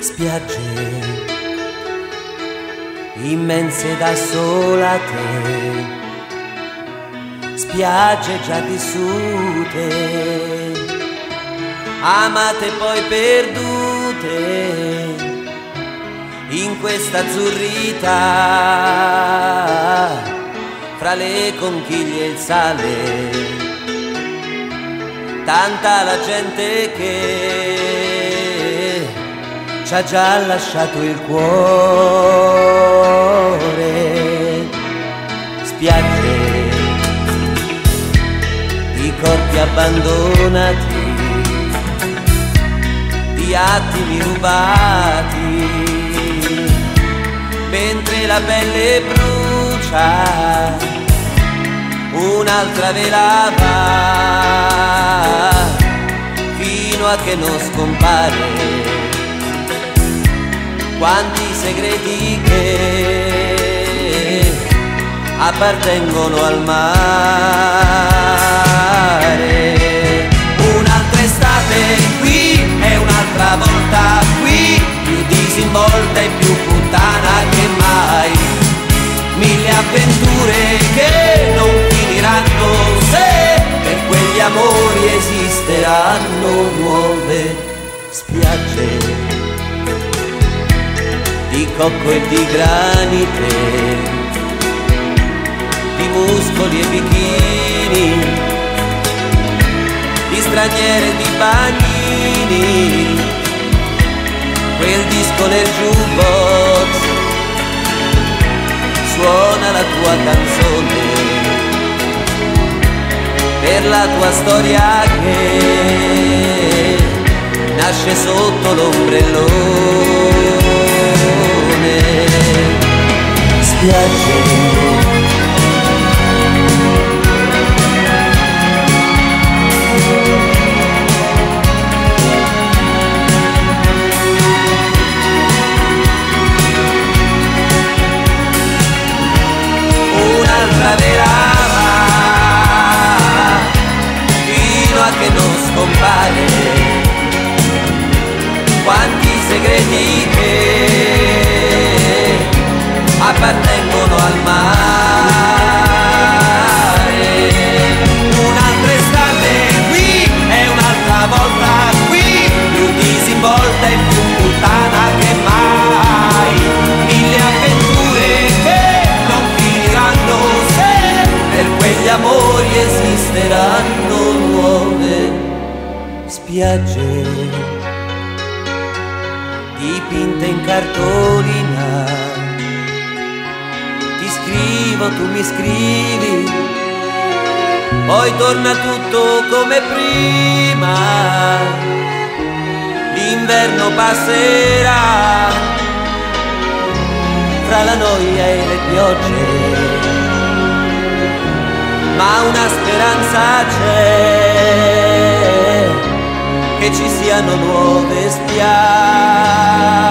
Spiagge immense da sola te, spiagge già vissute, amate poi perdute in questa azzurrità, fra le conchiglie e il sale, tanta la gente che ci ha già lasciato il cuore. Spiagge di corpi abbandonati, di attimi rubati, mentre la pelle brucia, un'altra velava, fino a che non scompare. Quanti segreti che appartengono al mare. Un'altra estate qui e un'altra volta qui, più disinvolta e più puttana che mai. Mille avventure che non finiranno se per quegli amori esisteranno nuove spiagge di cocco e di granite, di muscoli e bikini, di straniere e di bagnini, quel disco nel jukebox suona la tua canzone, per la tua storia che nasce sotto l'ombrellone. Spiagge un'altra velava, fino a che non scompare. Quanti segreti che appartengono al mare. Un'altra estate qui e un'altra volta qui, più disinvolta e più puttana che mai. Mille avventure che non finiranno se per quegli amori esisteranno nuove spiagge dipinte in cartolina. Ti scrivo, tu mi scrivi, poi torna tutto come prima. L'inverno passerà fra la noia e le piogge, ma una speranza c'è, che ci siano nuove spiagge.